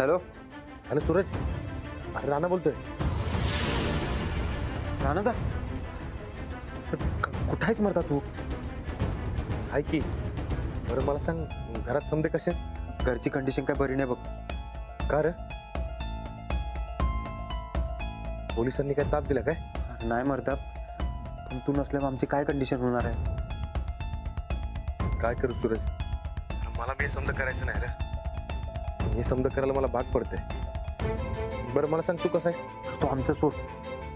Hello. अरे सूरज, अरे राणा बोलतोय. राणा दा कुठं आहेस मरता तू? आहे की. बरं मला सांग, घरात समजे कसे? घरची कंडिशन काय बरी नाही बघ. का रे? पोलिसांनी काय ताप दिला काय? नाही मरता, पण तू नसल्यावर आमची काय कंडिशन होणार आहे? काय करू सूरज, मला बी समजा करायचं नाही रे. हे समजा करायला मला भाग पडते. बरं मला सांग, तू कसा आहेस? तू आमचं सोड,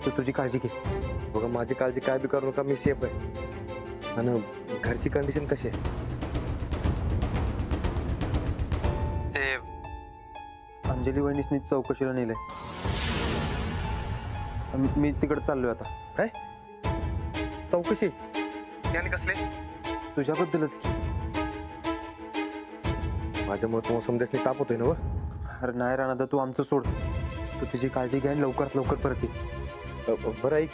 तू तुझी काळजी घे. बघा माझी काळजी काय बी करू नका, मी सेफ आहे. आणि घरची कंडिशन कशी आहे? ते अंजली वहिनीसनी चौकशीला नेलंय. मी तिकडे चाललोय आता. काय चौकशी? त्याने कसले? तुझ्याबद्दलच की. माझ्यामुळे तुम्हाला समजायच ताप होतोय ना? व अरे नाही राणा, तू आमचं सोड, तू तुझी काळजी घ्या आणि लवकरात लवकर परत ये. बरं ऐक,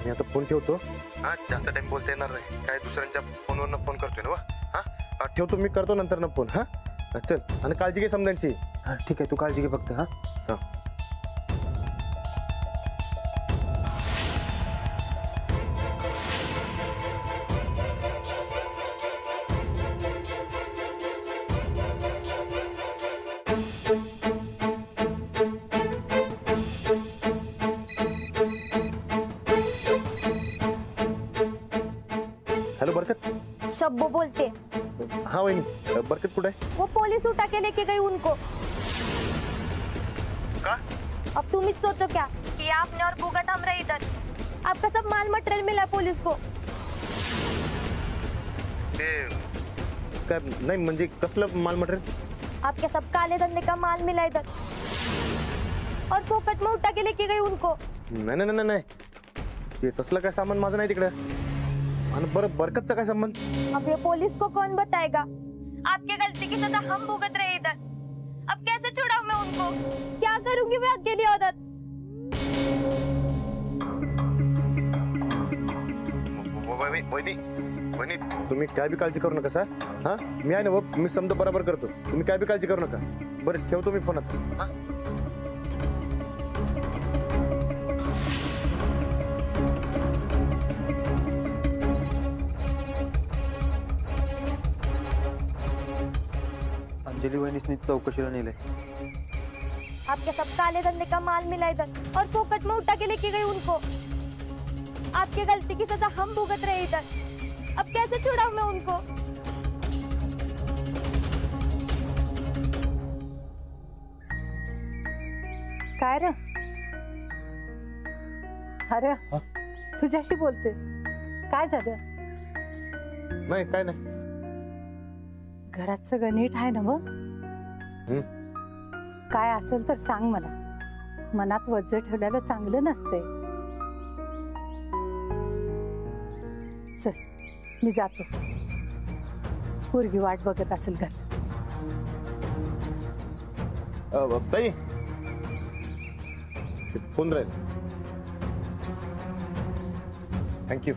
मी आता फोन ठेवतो. हा, जास्त टाइम बोलता येणार नाही. काय दुसऱ्यांच्या फोनवरनं फोन करतोय ना? व हा ठेवतो, मी करतो नंतर ना फोन. हा चल, आणि काळजी घे समजायची. हा ठीक आहे, तू काळजी घे फक्त. हा हा. हेलो बरकत. शब्बो बोलते. हाँ वही, बरकत कुछ है? वो पुलिस उठा के लेके गई उनको. का? अब तुम ही सोचो क्या कि आपने और भुगत हम रहे इधर. आपका सब माल मटेरियल मिला पुलिस को. ते काय नाही म्हणजे कसलं माल मटेरियल? आपके सब काले धंधे का माल मिला इधर और पोकट में उठा के लेके गई उनको. नाही नाही नाही नाही, ते तसलं काय सामान माझं नाही तिकडे. आणि बरं बरकतचा काय संबंध? अब ये पुलिस को कौन बताएगा? आपकी गलती की सजा हम भुगत रहे इधर. अब कैसे छुड़ाऊं मैं उनको? क्या करूंगी मैं अकेली औरत? वहिनी तुम्ही काय बी काळजी करू नका सर. हा मी आहे ना, मी समजा बरोबर करतो. तुम्ही काय बी काळजी करू नका. बरं ठेवतो मी फोन आता. हा अंजली वहिनीसनी चौकशीला नेलंय. आपके सब काले धंधे का माल मिला इधर और पोकट में उठा के लेके गई उनको. आपकी गलती की सजा हम भुगत रहे इधर. अब कैसे छुड़ाऊं मैं उनको? काय रे? अरे तुझ्याशी बोलते. काय झालं? नाही काय नाही. घरात सगळं नीट आहे ना? मग काय असेल तर सांग मला. मनात वज्र ठेवल्याला चांगलं नसते. चल मी जातो. पोरगी वाट बघत असेल घर. ताई फोन राहील. थँक्यू.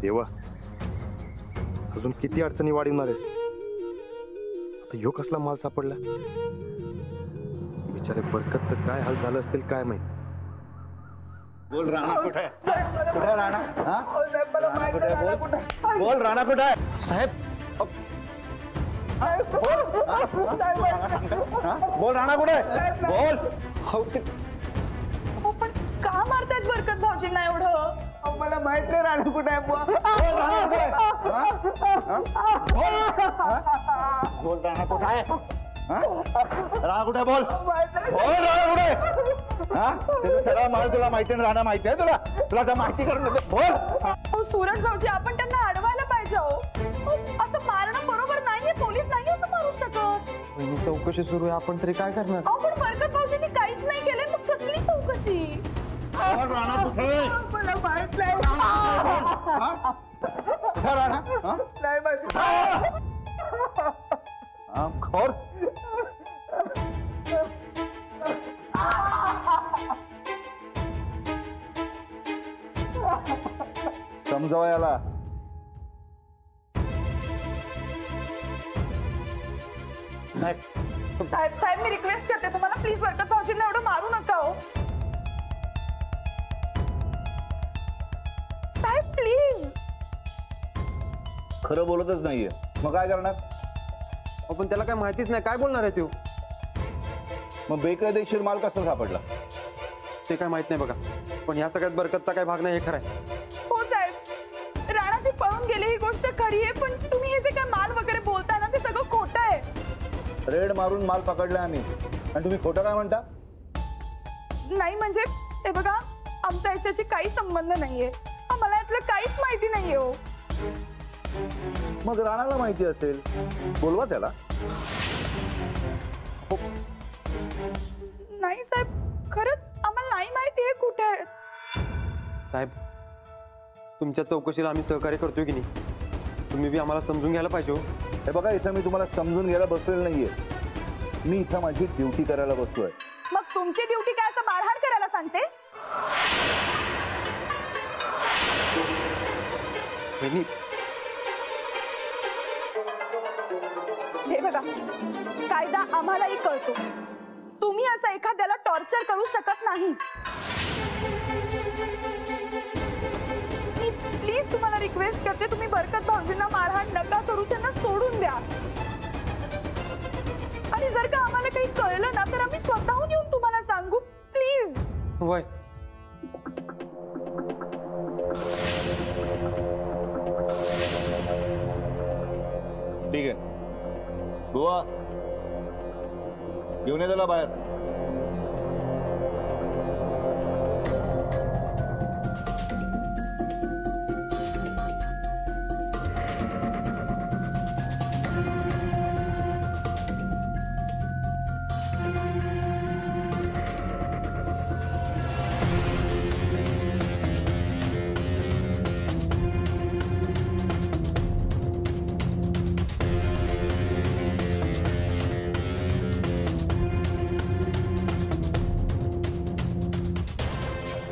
देवा, अजून किती अडचणी वाढवणार आहेस? आता ह्यो कसला माल सापडला? बिचारे बरकतचं काय हाल झालं असतील काय माहित. बोल राणा कुठे आहे? कुठे राणा? हा राणा कुठे आहे? बोल राणा कुठे आहे? साहेब बोल राणा कुठे आहे? बोल. हो पण का मारतायत बरकत भाऊजींना एवढं? मला माहित नाही राणा कुठे आहे. बोल राणा कुठे आहे? बोल राणा कुठे आहे? राणा कुठे? बोल बोल राणा कुठे? हा त्याचा सगळा माल तुला माहिती आहे. राणा माहिती आहे तुला? तुला तर माहिती करून बोल. हो सूरज भाऊजी, आपण त्यांना अडवायला पाहिजे. हो असं मारणं बरोबर नाहीये. पोलीस नाही असं मारू शकत. वहिनी चौकशी सुरू आहे, आपण तरी काय करणार? अहो पण बरकत भाऊजींनी काहीच नाही केलंय, मग कसली चौकशी? राणा कुठे? मला माहित नाही. राणा नाही माहिती. खोर समजावा याला. साहेब साहेब साहेब मी रिक्वेस्ट करते तुम्हाला, प्लीज बरकत भाऊजींना एवढं मारू नका हो. साहेब प्लीज. खरं बोलतच नाहीये, मग काय करणार? पण त्याला काय माहितीच नाही, काय बोलणार आहे तू? मग बेकायदेशीर माल कसा सापडला? ते काय माहित नाही बघा, पण ह्या सगळ्यात बरकतचा काय भाग नाही हे खरं आहे. हो साहेब, राणाजी पळून गेले ही गोष्ट खरी आहे, पण तुम्ही हे जे काय माल वगैरे बोलताय ना ते सगळं खोटं आहे. रेड मारून माल पकडलाय आम्ही आणि तुम्ही खोटं काय म्हणता? नाही म्हणजे ते बघा, आमचा याच्याशी काही संबंध नाहीये. आम्हाला यातलं काहीच माहिती नाहीये हो. मग राणाला माहिती असेल, बोलवा त्याला. नाही साहेब, खरंच आम्हाला नाही माहिती हे कुठे आहे. साहेब, तुमच्या चौकशीला आम्ही सहकार्य करतोय की नाही, तुम्ही बी आम्हाला समजून घ्यायला पाहिजे हो. हे बघा, इथं मी तुम्हाला समजून घ्यायला बसलेलं नाहीये, मी इथं माझी ड्युटी करायला बसलोय. मग तुमची ड्युटी काय असं मारहाण करायला सांगते? वहिनी, हे बघा, कायदा आम्हालाही कळतो. तुम्ही असं एखाद्याला टॉर्चर करू शकत नाही. मी प्लीज तुम्हाला रिक्वेस्ट करते, तुम्ही बरकत भाऊजींना मारहाण नका करू, त्यांना सोडून द्या. आणि जर का आम्हाला काही कळलं ना तर आम्ही स्वतःहून येऊन तुम्हाला सांगू. प्लीज. वय ठीक आहे बुवा, घेऊन ये त्याला बाहेर.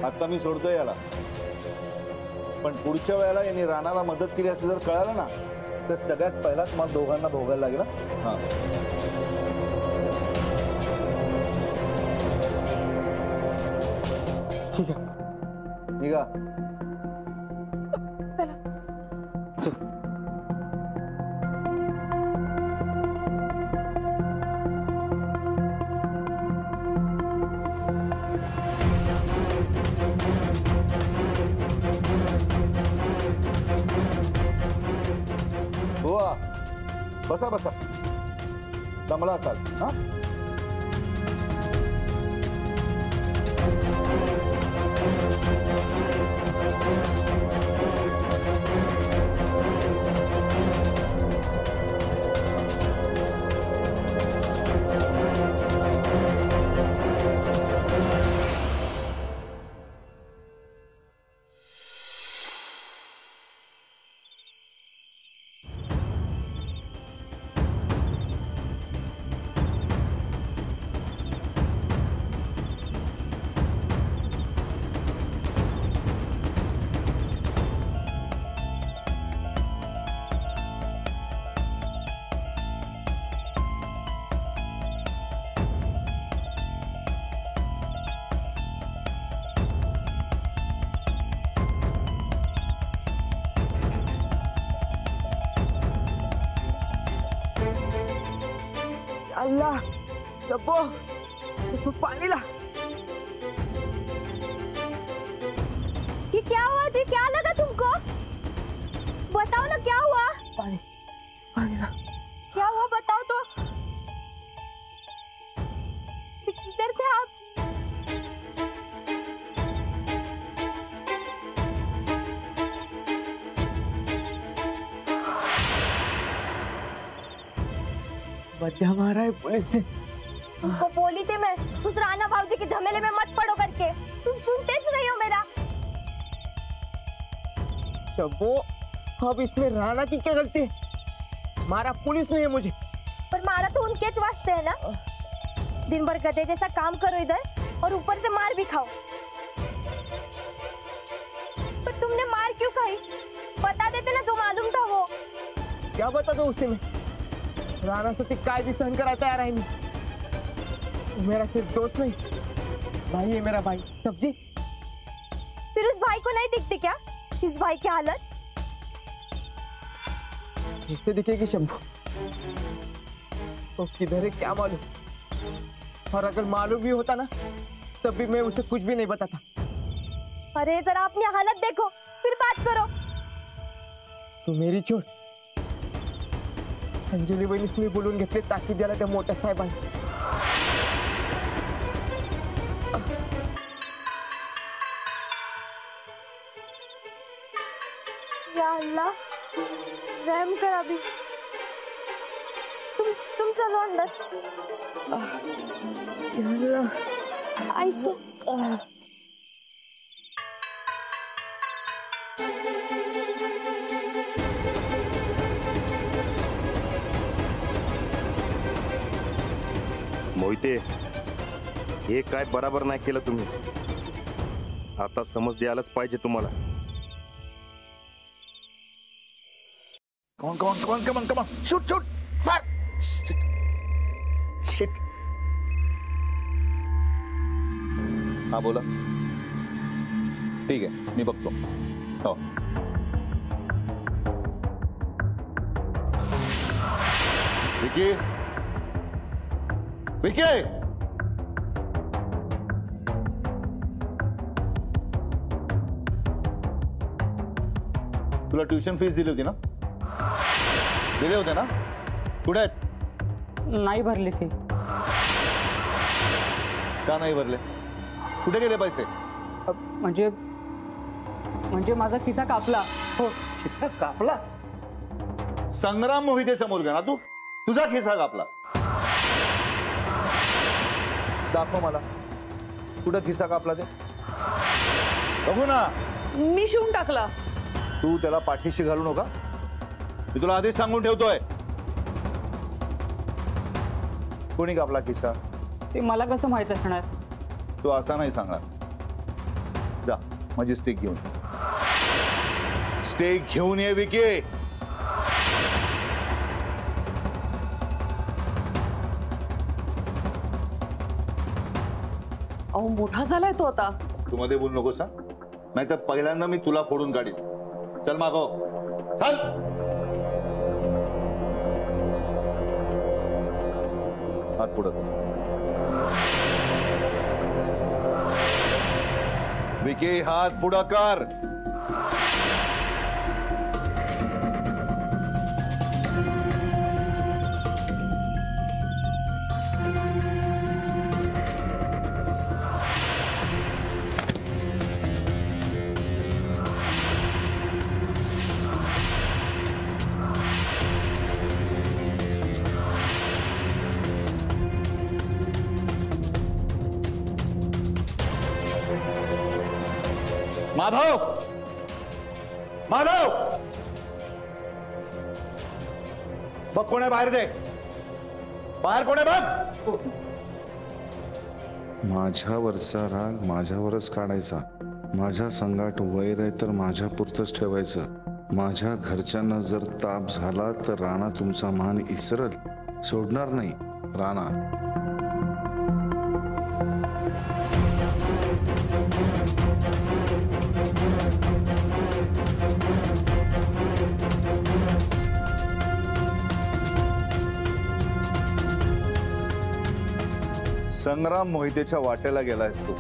आता मी सोडतोय याला, पण पुढच्या वेळेला यांनी राणाला मदत केली असं जर कळालं ना तर सगळ्यात पहिला तुम्हाला दोघांना भोगायला लागेल. हा, ठीक आहे, निघा. चला. चल. बुवा, बसा बसा, दमला असाल. हा, अल्लाह, जब्बो, पानी ला. ये क्या हुआ जी? क्या लगा तुमको? बताओ ना क्या हुआ? पानी, पानी ला. क्या हुआ बताओ तो. किधर थे आप? बद्या मारा है पुलिस ने. तुमको बोली थी मैं, उस राणा भाऊजी के झमेले में मत पड़ो करके. तुम सुनते ज नहीं हो मेरा. जब्बो, अब इसमें राणा की क्या गलती है? मारा पुलिस ने है मुझे. पर मारा तो उनके च वास्ते है ना. दिन भर गधे जैसा काम करो इधर और ऊपर से मार भी खाओ. पर तुम तुमने मार क्यों खाई? बता देते ना जो मालूम था वो। क्या बता दो उसे मैं? राणासाठी काय भी सहन करायला तयार आहे मी। वो मेरा सिर्फ दोस्त नहीं, भाई है मेरा भाई। सब्जी फिर उस भाई को नहीं दिखती क्या इस भाई की हालत? इससे दिखेगी शंभू, तो किधर है क्या मालूम। और अगर मालूम भी होता ना तब भी मैं उसे कुछ भी नहीं बताता। अरे जरा अपनी हालत देखो फिर बात करो। तू मेरी चोर अंजली वहिनीस मी बोलून घेतले ताकीद द्यायला त्या मोठ्या साहेबांनी। या अल्लाह रहम कर अभी। तुम चलो अंदर। ऐसे मोहिते, हे काय बराबर नाही केलं तुम्ही। आता समज द्यायलाच पाहिजे तुम्हाला। Come on. Shoot. Fire. Shit. हा बोला। ठीक आहे, मी बघतो। हो। विकी तुला ट्युशन फीस दिली होती ना? दिले होते ना? कुठे आहेत? नाही भरली फी। का नाही भरले? कुठे गेले पैसे? म्हणजे माझा खिसा कापला। हो, खिसा कापला? संग्राम मोहिते समोर गा ना तू? तुझा खिसा कापला? दाखव मला, कुठं खिसा कापला ते बघू ना। मी शिवून टाकला। तू त्याला पाठीशी घालू नका, मी तुला आधीच सांगून ठेवतोय। कोणी कापला खिसा? ते मला कसं माहित असणार? तू असा नाही सांगणार। जा माझी स्टिक घेऊन ये विकी। अहो मोठा झालाय तो आता। तू मध्ये बोल नकोस, नाही तर पहिल्यांदा मी तुला फोडून काढीन। चल मागो, चल। हात पुढे कर विकी, हात पुढे कर। माधव, बघ कोण आहे बाहेर, दे बाहेर कोण आहे बघ। माझ्यावरचा राग माझ्यावरच काढायचा। माझ्या संगाट वैर आहे तर माझ्या पुरतच ठेवायचं। माझ्या घरच्यांना जर ताप झाला तर राणा तुमचा मान इसरल, सोडणार नाही राणा। संग्राम मोहितेच्या वाटेला गेलायस तू।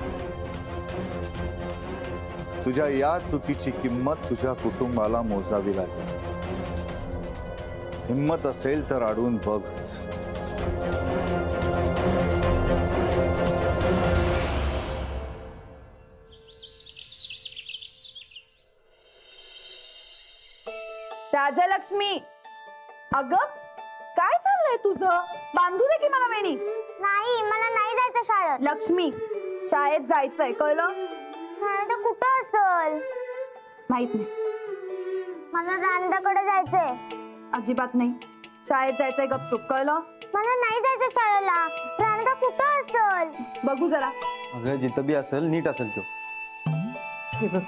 तुझ्या या चुकीची किंमत तुझ्या कुटुंबाला मोजावी लागेल। हिम्मत असेल तर अडवून बघच। राजलक्ष्मी, अगं काय चाललंय तुझं? बांधू दे की मला वेणी। नाही, मला नाही जायचं शाळेत। लक्ष्मी, शाळेत जायचंय, कळलं? शाळेत कुठं असेल माहित नाही। मला रांदाकडे जायचंय। अजिबात नाही, शाळेत जायचंय, गपचूप, कळलं? मला नाही जायचं शाळेला। रांदा कुठं असेल? बघू जरा। अगं जिथं बी असेल नीट असेल तो। हे बघ,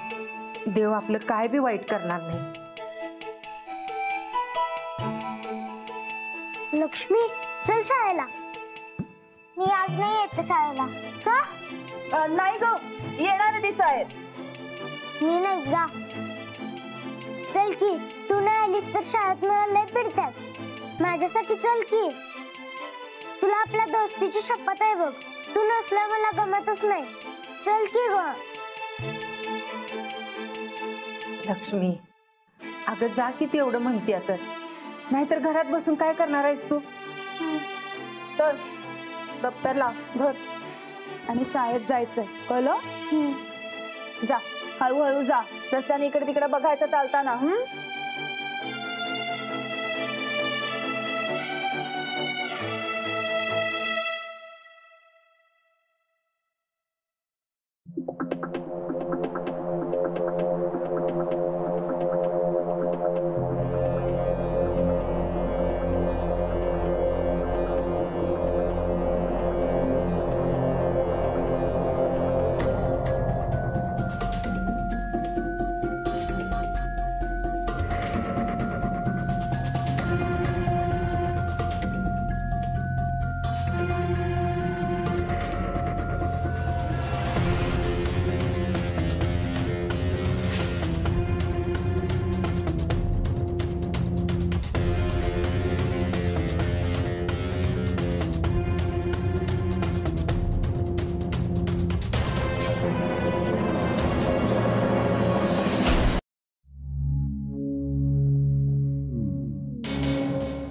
देव आपलं काय बी वाईट करणार नाही. लक्ष्मी चल शाळेला. मी आज नाही येत शाळेला. का? नाही ग, येणार आहे ती शाळेत. मी नाही जा. चल की, तू नाही आलीस तर शाळेत मला लय पिडतात. माझ्यासाठी चल की. तुला आपल्या दोस्तीची शपथ आहे बघ. तू नसल्या मला गमतच नाही. चल की ग. लक्ष्मी अगं जा किती एवढं म्हणते तर, नाहीतर घरात बसून काय करणार आहेस तू? चल दप्तर लाव, धर आणि शाळेत जायचंय, कळलं? जा, हळूहळू जा. रस्त्याने इकडे तिकडे बघायचं चालताना.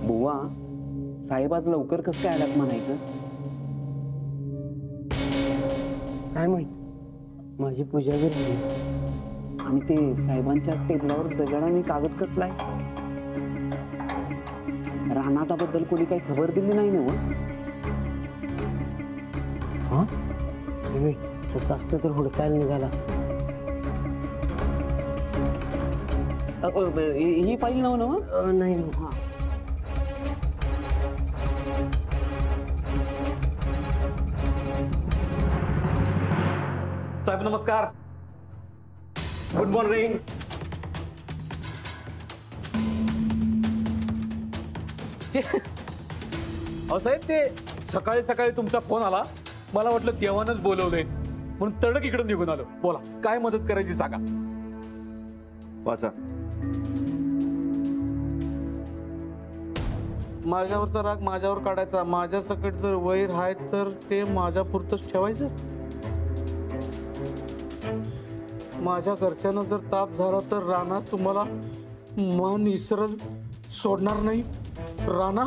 बुवा साहेब आज लवकर कसं काय आलात म्हणायचं? काय माहित, माझी पूजा घडली आणि ते साहेबांच्या टेबलावर दगड आणि कागद कसलाय? रानाताबद्दल कोणी काही खबर दिली नाही ना? हा तसं असतं तर हुडकायला निघाला असतं. ही फाईल नव नाही. हा साहेब नमस्कार. Good morning. अहो साहेब ते सकाळी सकाळी तुमचा फोन आला, मला वाटलं देवानच बोलवलंय म्हणून तडक इकडे निघून आलो. बोला काय मदत करायची सांगा. वाचा. माझ्यावरचा राग माझ्यावर काढायचा. माझ्या सकट जर वैर आहे तर ते माझ्या पुरतच ठेवायचं. माझ्या घरच्यांना जर ताप झाला तर राणा तुम्हाला मन इसरल सोडणार नाही. राणा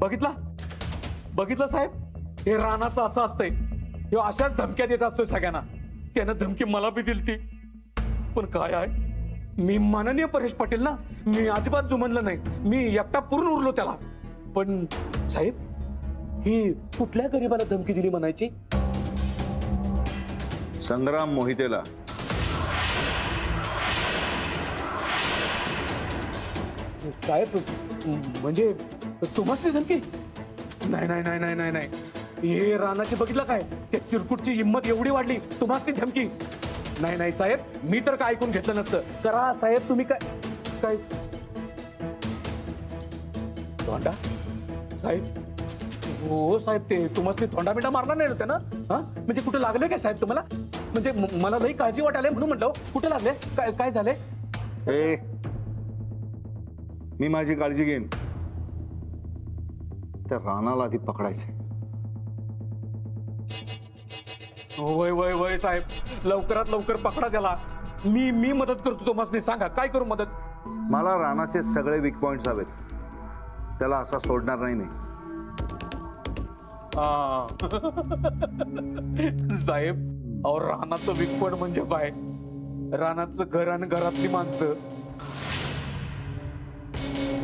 बघितलं साहेब, हे राणाचं असं असतंय. हे अशाच धमक्या देत असतोय सगळ्यांना. त्यानं धमकी मला बी दिली ती, पण काय आहे, मी माननीय परेश पाटील ना, मी अजिबात जुमनलं नाही. मी एकटा पूर्ण उरलो त्याला. पण साहेब ही कुठल्या गरीबाला धमकी दिली म्हणायची? संग्राम मोहितेला. साहेब म्हणजे तुम्हाला धमकी? नाही नाही नाही नाही नाही नाही. हे रानाची बघितलं काय, त्या चिरकुटची हिंमत एवढी वाढली, तुम्हाला धमकी? नाही नाही साहेब, मी तर काय ऐकून घेतलं नसतं. करा साहेब तुम्ही काय काय धोंडा साहेब? हो साहेब, ते तुम्हाला धोंडा बिंडा मारणार नाही होत्या ना? हा म्हणजे कुठे लागले काय साहेब तुम्हाला? म्हणजे मला लई काळजी वाटायला म्हणून म्हटलं कुठे लागले, काय काय झाले? ए मी माझी काळजी घेईन. त्या राणाला आधी पकडायचंय. वय वय वय साहेब, लवकरात लवकर पकडा त्याला. मी मदत करतो तुम्हाला. सांगा काय करू मदत? मला राणाचे सगळे वीक पॉइंट्स हवेत. त्याला असा सोडणार नाही मी. साहेब अहो, रानाचं वीक पॉइंट म्हणजे काय? रानाचं घर आणि घरातली माणसं,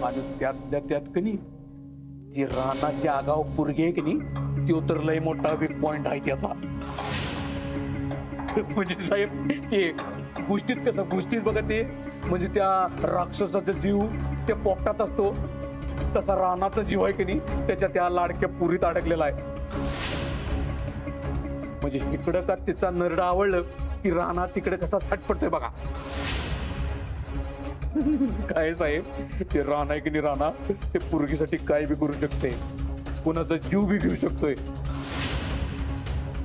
आणि त्यातल्या त्यात कनी ती रानाची आगाव पोरगी आहे की नाही, तो तर लय मोठा वीक पॉइंट आहे त्याचा. म्हणजे साहेब ते गोष्टीत कसं, गोष्टीत बघा ते म्हणजे त्या राक्षसाचा जीव त्या पोपटात असतो तसा रानाचा जीव आहे की नाही त्याच्या त्या लाडक्या पुरीत अडकलेला आहे. म्हणजे इकडं का तिचा नरडं आवडलं की राणा तिकडे कसा सटपटतोय बघा. काय साहेब, ते राणा आहे की नाही, राणा ते पुरगीसाठी काय बी करू शकते, कोणाचा जीव बी घेऊ शकतोय.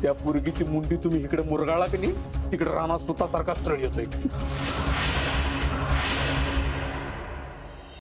त्या पुरगीची मुंडी तुम्ही इकडे मुरगाळा की नाही, तिकडे राणा स्वतःसारखा सरळ येतोय.